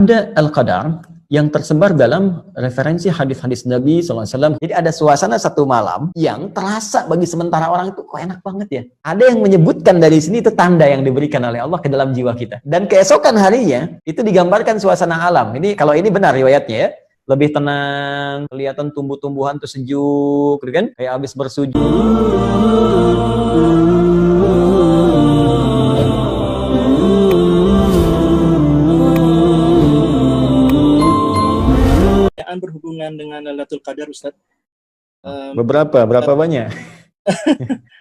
Ada Al-Qadar yang tersebar dalam referensi hadis-hadis Nabi SAW. Jadi ada suasana satu malam yang terasa bagi sementara orang itu kok enak banget ya. Ada yang menyebutkan dari sini itu tanda yang diberikan oleh Allah ke dalam jiwa kita. Dan keesokan harinya itu digambarkan suasana alam. Ini kalau ini benar riwayatnya ya. Lebih tenang, kelihatan tumbuh-tumbuhan tuh sejuk, gitu kan? Kayak habis bersujud. Berhubungan dengan Lailatul Qadar, Ustaz. Berapa banyak?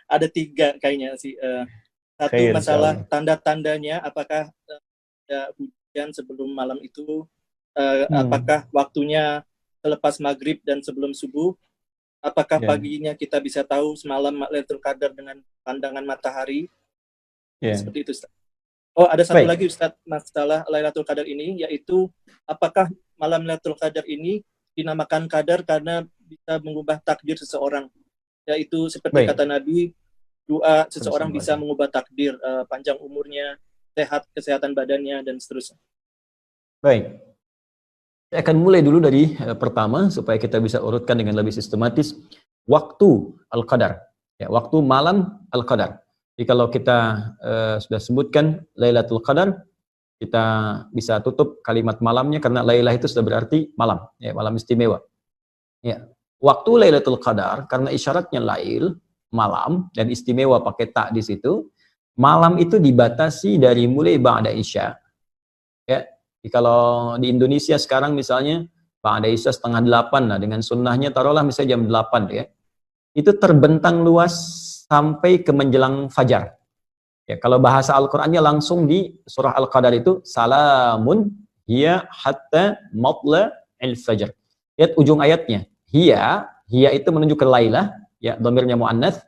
Ada 3 kayaknya sih. Satu Khair, masalah tanda-tandanya, apakah ada hujan sebelum malam itu, apakah waktunya selepas maghrib dan sebelum subuh, apakah paginya kita bisa tahu semalam Lailatul Qadar dengan pandangan matahari, seperti itu, Ustaz. Oh, ada satu lagi, Ustaz, masalah Lailatul Qadar ini, yaitu apakah malam Lailatul Qadar ini dinamakan qadar karena bisa mengubah takdir seseorang, yaitu seperti kata Nabi, doa seseorang bisa mengubah takdir, panjang umurnya, kesehatan badannya, dan seterusnya. Baik, saya akan mulai dulu dari pertama supaya kita bisa urutkan dengan lebih sistematis. Waktu Al-Qadar, ya, waktu malam Al-Qadar. Jadi kalau kita sudah sebutkan Lailatul Qadar, kita bisa tutup kalimat malamnya karena Lailah itu sudah berarti malam, ya, malam istimewa. Ya, waktu Lailatul Qadar karena isyaratnya lail, malam, dan istimewa pakai tak di situ. Malam itu dibatasi dari mulai ba'da isya. Ya, jadi kalau di Indonesia sekarang misalnya ba'da isya 7:30, nah dengan sunnahnya taruhlah misalnya jam 8 ya. Itu terbentang luas sampai ke menjelang fajar. Ya, kalau bahasa Al-Qur'annya langsung di surah Al-Qadar itu salamun hiya hatta matla'il fajr. Lihat ujung ayatnya. Hiya itu menunjuk ke Lailah, ya, dhamirnya muannats.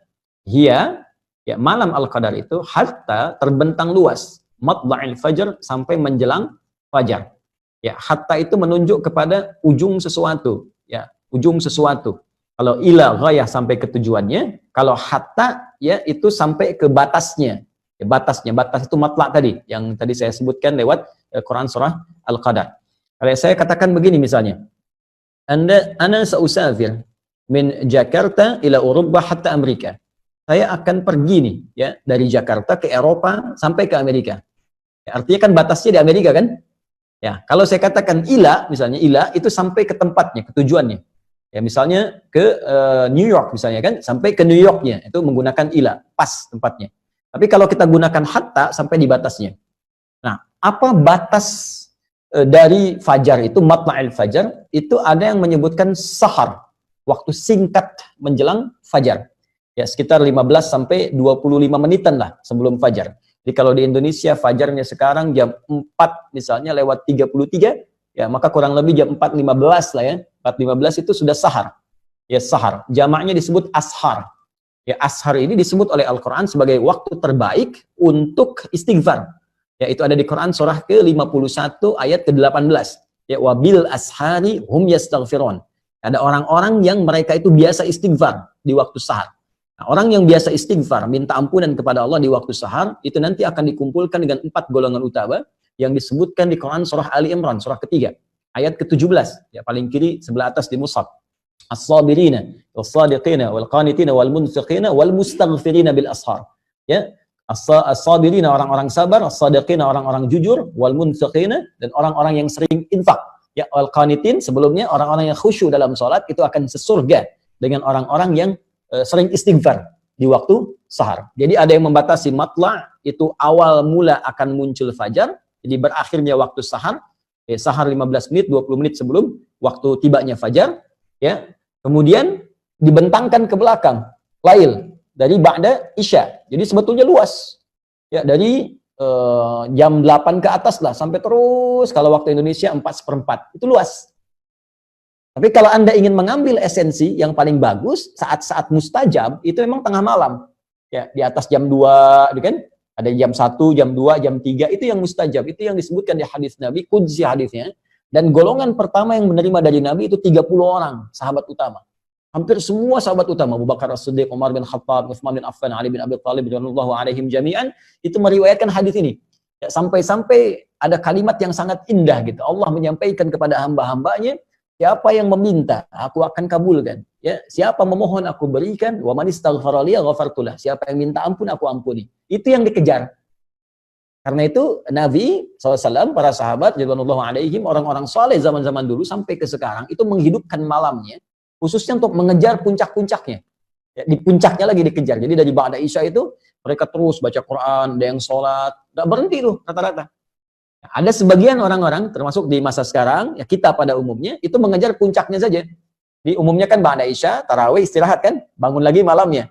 Hiya, ya, malam Al-Qadar itu hatta terbentang luas, matla'il fajr sampai menjelang fajar. Ya, hatta itu menunjuk kepada ujung sesuatu, ya, ujung sesuatu. Kalau ila ghayah sampai ke tujuannya, kalau hatta ya itu sampai ke batasnya. Ya, batas itu matla tadi yang tadi saya sebutkan lewat Quran surah Al-Qadar. Kalau saya katakan begini misalnya, ana sausafir min Jakarta ila Eropa hatta Amerika. Saya akan pergi nih ya dari Jakarta ke Eropa sampai ke Amerika. Ya, artinya kan batasnya di Amerika kan? Ya, kalau saya katakan ila misalnya, ila itu sampai ke tempatnya, ke tujuannya. Ya, misalnya ke New York misalnya kan, sampai ke New Yorknya itu menggunakan ila, pas tempatnya. Tapi kalau kita gunakan hatta sampai di batasnya. Nah, apa batas dari fajar itu, matla'il fajar, itu ada yang menyebutkan sahar, waktu singkat menjelang fajar. Ya, sekitar 15 sampai 25 menitan lah sebelum fajar. Jadi kalau di Indonesia fajarnya sekarang jam 4 misalnya lewat 33, ya maka kurang lebih jam 4.15 lah ya. 4.15 itu sudah sahar. Ya, sahar. Jamaknya disebut ashar. Ya, ashar ini disebut oleh Al-Quran sebagai waktu terbaik untuk istighfar. Ya, itu ada di Quran surah ke-51 ayat ke-18. Ya, wabil ashari hum yastaghfirun. Ada orang-orang yang mereka itu biasa istighfar di waktu sahar. Nah, orang yang biasa istighfar, minta ampunan kepada Allah di waktu sahar, itu nanti akan dikumpulkan dengan 4 golongan utama yang disebutkan di Quran surah Ali Imran, surah ketiga, ayat ke-17. Ya, paling kiri sebelah atas di mushaf. As-sabirina was-sadiqina wal-qanitina wal-munfiqina wal-mustaghfirina bil ashar. Ya, as-sabirina orang-orang sabar, as-sadiqina orang-orang jujur, wal-munfiqina dan orang-orang yang sering infak. Ya, wal-qanitin sebelumnya orang-orang yang khusyuk dalam salat itu akan sesurga dengan orang-orang yang sering istighfar di waktu sahar. Jadi ada yang membatasi matla itu awal mula akan muncul fajar, jadi berakhirnya waktu sahar. Sahar 15 menit, 20 menit sebelum waktu tibanya fajar. Ya, kemudian dibentangkan ke belakang, lail, dari ba'da isya. Jadi sebetulnya luas. Ya, dari jam 8 ke atas lah, sampai terus kalau waktu Indonesia 4/4. Itu luas. Tapi kalau Anda ingin mengambil esensi yang paling bagus, saat-saat mustajab, itu memang tengah malam. Ya, di atas jam 2, kan? Ada jam 1, jam 2, jam 3, itu yang mustajab. Itu yang disebutkan di hadis Nabi, qudsi hadisnya. Dan golongan pertama yang menerima dari Nabi itu 30 orang, sahabat utama. Hampir semua sahabat utama, Abu Bakar As-Siddiq, Umar bin Khattab, Utsman bin Affan, Ali bin Abi Thalib, radhiyallahu alaihim jami'an, itu meriwayatkan hadis ini. Ya, sampai-sampai ada kalimat yang sangat indah gitu. Allah menyampaikan kepada hamba-hambanya, siapa yang meminta, aku akan kabulkan. Ya, siapa memohon, aku berikan. Wa man istaghfara li ghafartu lah. Siapa yang minta ampun, aku ampuni. Itu yang dikejar. Karena itu Nabi SAW, para sahabat, radhiyallahu alaihim, orang-orang soleh zaman-zaman dulu sampai ke sekarang, itu menghidupkan malamnya, khususnya untuk mengejar puncak-puncaknya. Ya, di puncaknya lagi dikejar. Jadi dari ba'da Isya itu, mereka terus baca Quran, ada yang sholat, nggak berhenti tuh rata-rata. Ada sebagian orang-orang, termasuk di masa sekarang, ya kita pada umumnya, itu mengejar puncaknya saja. Di umumnya kan ba'da Isya, tarawih, istirahat kan, bangun lagi malamnya.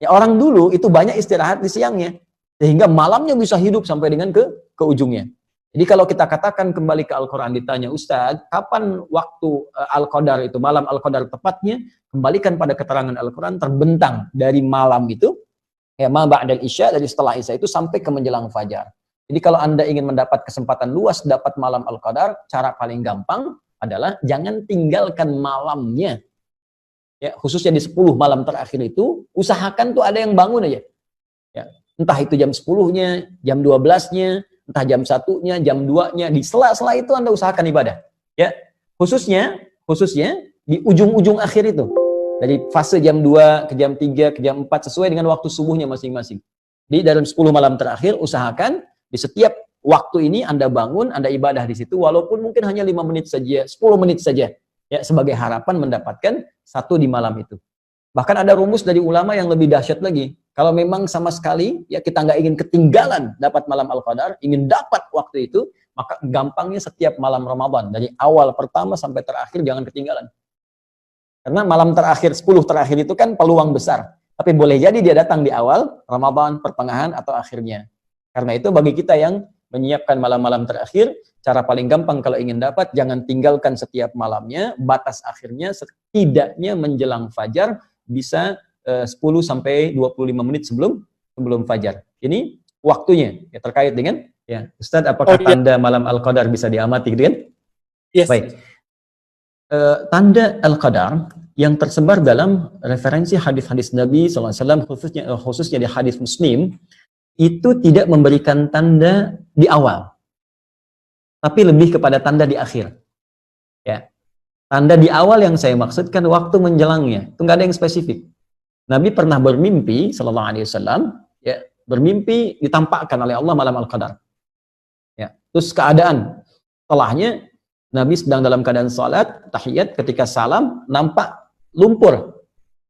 Ya orang dulu itu banyak istirahat di siangnya. Sehingga malamnya bisa hidup sampai dengan ke ujungnya. Jadi kalau kita katakan kembali ke Al-Quran, ditanya, Ustadz, kapan waktu Al-Qadar itu, malam Al-Qadar tepatnya, kembalikan pada keterangan Al-Quran, terbentang dari malam itu, ya ma ba'dal Isya, dari setelah Isya itu sampai ke menjelang fajar. Jadi kalau Anda ingin mendapat kesempatan luas, dapat malam Al-Qadar, cara paling gampang adalah jangan tinggalkan malamnya. Ya, khususnya di 10 malam terakhir itu, usahakan tuh ada yang bangun aja. Ya, entah itu jam 10-nya, jam 12-nya, entah jam 1-nya, jam 2-nya, di sela-sela itu Anda usahakan ibadah. Ya, khususnya di ujung-ujung akhir itu. Dari fase jam 2 ke jam 3 ke jam 4 sesuai dengan waktu subuhnya masing-masing. Di dalam 10 malam terakhir usahakan di setiap waktu ini Anda bangun, Anda ibadah di situ walaupun mungkin hanya 5 menit saja, 10 menit saja. Ya, sebagai harapan mendapatkan satu di malam itu. Bahkan ada rumus dari ulama yang lebih dahsyat lagi. Kalau memang sama sekali ya kita nggak ingin ketinggalan dapat malam Al-Qadar, ingin dapat waktu itu, maka gampangnya setiap malam Ramadan dari awal pertama sampai terakhir jangan ketinggalan. Karena malam terakhir 10 terakhir itu kan peluang besar. Tapi boleh jadi dia datang di awal Ramadan, pertengahan atau akhirnya. Karena itu bagi kita yang menyiapkan malam-malam terakhir, cara paling gampang kalau ingin dapat jangan tinggalkan setiap malamnya, batas akhirnya setidaknya menjelang fajar bisa 10 sampai 25 menit sebelum fajar. Ini waktunya ya, terkait dengan ya Ustaz, apakah tanda malam Al-Qadar bisa diamati gitu kan? Yes. Baik. Tanda Al-Qadar yang tersebar dalam referensi hadis-hadis Nabi SAW, khususnya di hadis Muslim, itu tidak memberikan tanda di awal, tapi lebih kepada tanda di akhir. Ya, tanda di awal yang saya maksudkan waktu menjelangnya, itu nggak ada yang spesifik. Nabi pernah bermimpi, sallallahu alaihi wasallam, ya, bermimpi ditampakkan oleh Allah malam Al-Qadar. Ya, terus keadaan setelahnya Nabi sedang dalam keadaan salat, tahiyat, ketika salam nampak lumpur,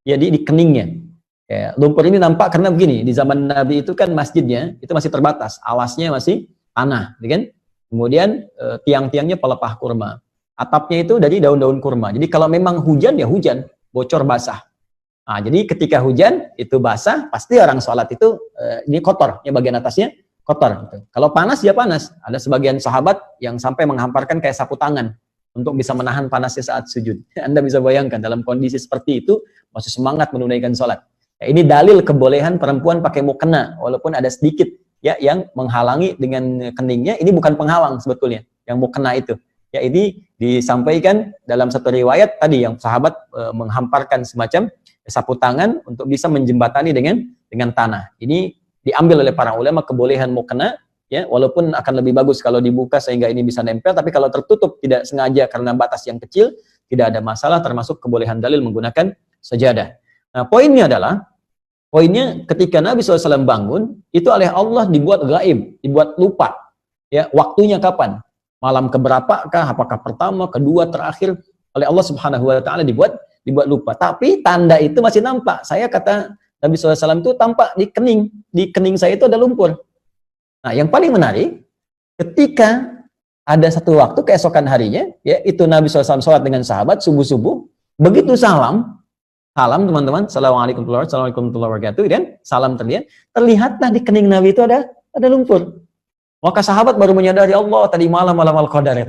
jadi di keningnya. Ya, lumpur ini nampak karena begini, di zaman Nabi itu kan masjidnya itu masih terbatas, alasnya masih tanah, kan? Kemudian tiang-tiangnya pelepah kurma, atapnya itu dari daun-daun kurma. Jadi kalau memang hujan ya hujan, bocor basah. Nah, jadi ketika hujan itu basah, pasti orang sholat itu ini kotor, ya bagian atasnya kotor. Gitu. Kalau panas ya panas. Ada sebagian sahabat yang sampai menghamparkan kayak sapu tangan untuk bisa menahan panasnya saat sujud. Anda bisa bayangkan dalam kondisi seperti itu masih semangat menunaikan sholat. Ya, ini dalil kebolehan perempuan pakai mukena, walaupun ada sedikit ya yang menghalangi dengan keningnya. Ini bukan penghalang sebetulnya, yang mukena itu. Ya, ini disampaikan dalam satu riwayat tadi yang sahabat menghamparkan semacam sapu tangan untuk bisa menjembatani dengan tanah. Ini diambil oleh para ulama kebolehan mukena, ya, walaupun akan lebih bagus kalau dibuka sehingga ini bisa nempel, tapi kalau tertutup tidak sengaja karena batas yang kecil, tidak ada masalah, termasuk kebolehan dalil menggunakan sajadah. Nah, poinnya ketika Nabi SAW bangun, itu oleh Allah dibuat gaib, dibuat lupa. Ya, waktunya kapan? Malam keberapakah? Apakah pertama, kedua, terakhir? Oleh Allah Subhanahu wa taala dibuat lupa. Tapi tanda itu masih nampak. Saya kata Nabi SAW itu tampak di kening saya itu ada lumpur. Nah, yang paling menarik, ketika ada satu waktu keesokan harinya, ya itu Nabi SAW sholat dengan sahabat subuh-subuh, begitu salam teman-teman, assalamualaikum warahmatullahi wabarakatuh, dan salam terlihatlah di kening Nabi itu ada lumpur. Maka sahabat baru menyadari, Allah tadi malam Al-Qadar.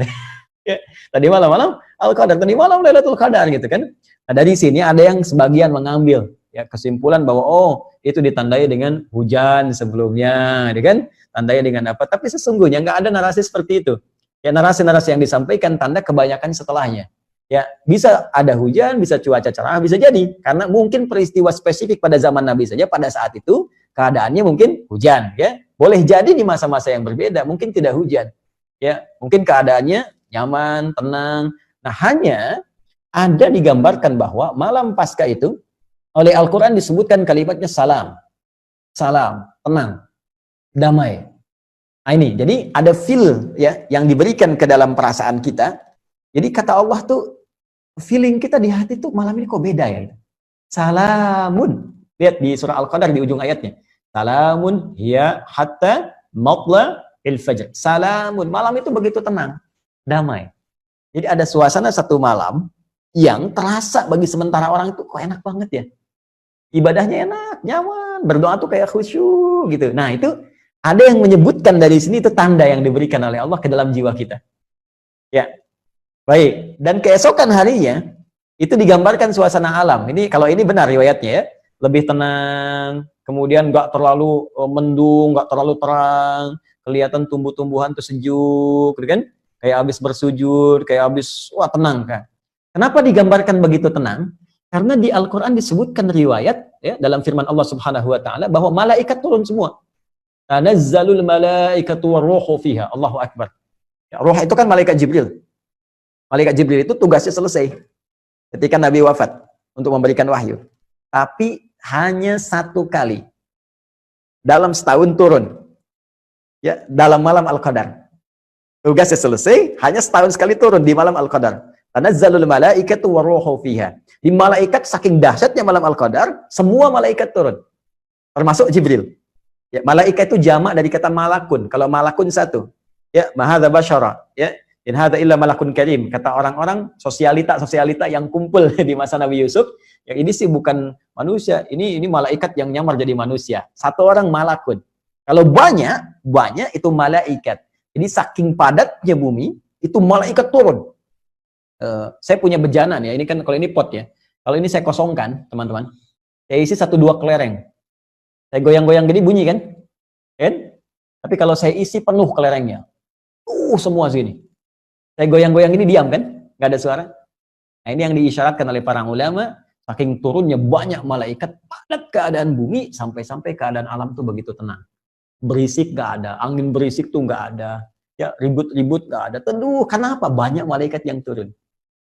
Ya, tadi malam Al-Qadar, tadi malam Lailatul Qadar gitu kan. Nah, dari sini ada yang sebagian mengambil ya kesimpulan bahwa oh itu ditandai dengan hujan sebelumnya, ya kan? Tandai dengan apa? Tapi sesungguhnya nggak ada narasi seperti itu. Ya, narasi-narasi yang disampaikan tanda kebanyakan setelahnya. Ya, bisa ada hujan, bisa cuaca cerah, bisa jadi. Karena mungkin peristiwa spesifik pada zaman Nabi saja, pada saat itu, keadaannya mungkin hujan. Ya, boleh jadi di masa-masa yang berbeda, mungkin tidak hujan. Ya, mungkin keadaannya nyaman, tenang. Nah, hanya ada digambarkan bahwa malam Paskah itu, oleh Al-Quran disebutkan kalimatnya salam. Salam, tenang, damai. Nah, ini, jadi ada feel ya yang diberikan ke dalam perasaan kita. Jadi kata Allah tuh, feeling kita di hati tuh malam ini kok beda ya. Salamun. Lihat di surah Al-Qadar di ujung ayatnya. Salamun hiya hatta matla il fajr. Salamun. Malam itu begitu tenang, damai. Jadi ada suasana satu malam yang terasa bagi sementara orang itu kok enak banget ya. Ibadahnya enak, nyaman, berdoa tuh kayak khusyuk gitu. Nah, itu ada yang menyebutkan dari sini itu tanda yang diberikan oleh Allah ke dalam jiwa kita. Ya. Baik, dan keesokan harinya itu digambarkan suasana alam. Ini kalau ini benar riwayatnya ya, lebih tenang, kemudian nggak terlalu mendung, nggak terlalu terang, kelihatan tumbuh-tumbuhan tuh sejuk, gitu kan? Kayak habis bersujud, kayak habis wah tenang kan. Kenapa digambarkan begitu tenang? Karena di Al-Qur'an disebutkan riwayat ya dalam firman Allah Subhanahu wa taala bahwa malaikat turun semua. Tanazzalul malaikatu warruhu fiha. Allahu akbar. Ya, ruh itu kan malaikat Jibril. Malaikat Jibril itu tugasnya selesai ketika Nabi wafat untuk memberikan wahyu. Tapi hanya satu kali dalam setahun turun. Ya, dalam malam Al-Qadar. Tugasnya selesai, hanya setahun sekali turun di malam Al-Qadar. Tanazzalul malaikatu warruhu fiha. Di malaikat saking dahsyatnya malam Al-Qadar, semua malaikat turun. Termasuk Jibril. Ya, malaikat itu jamak dari kata malakun. Kalau malakun satu. Ya, mahadza basyara. Ya, in hadza illa malakun karim. Kata orang-orang sosialita yang kumpul di masa Nabi Yusuf, yang ini sih bukan manusia, ini malaikat yang nyamar jadi manusia. Satu orang malakun. Kalau banyak itu malaikat. Jadi saking padatnya bumi, itu malaikat turun. Saya punya bejana nih, ini kan kalau ini pot ya. Kalau ini saya kosongkan, teman-teman. Saya isi 1-2 kelereng. Saya goyang-goyang gini bunyi kan? Kan? Tapi kalau saya isi penuh kelerengnya. Semua sini. Saya goyang-goyang ini diam kan? Nggak ada suara. Nah, ini yang diisyaratkan oleh para ulama, saking turunnya banyak malaikat, padat keadaan bumi, sampai-sampai keadaan alam tuh begitu tenang. Berisik nggak ada, angin berisik tuh nggak ada, ya ribut-ribut nggak ada. Teduh, kenapa? Banyak malaikat yang turun.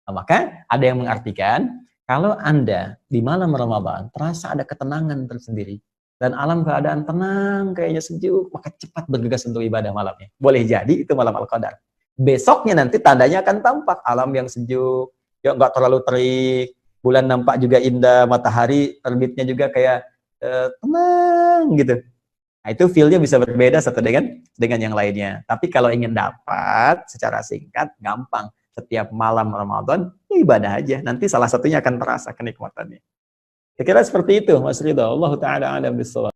Nah, maka ada yang mengartikan, kalau Anda di malam Ramadan terasa ada ketenangan tersendiri, dan alam keadaan tenang, kayaknya sejuk, maka cepat bergegas untuk ibadah malamnya. Boleh jadi itu malam Al-Qadar. Besoknya nanti tandanya akan tampak alam yang sejuk, ya nggak terlalu terik, bulan nampak juga indah, matahari terbitnya juga kayak tenang gitu. Nah, itu feel-nya bisa berbeda satu dengan yang lainnya. Tapi kalau ingin dapat secara singkat, gampang. Setiap malam Ramadan, ya ibadah aja. Nanti salah satunya akan terasa kenikmatannya. Saya kira seperti itu, Mas Ridho. Allah Ta'ala a'lam bishawab.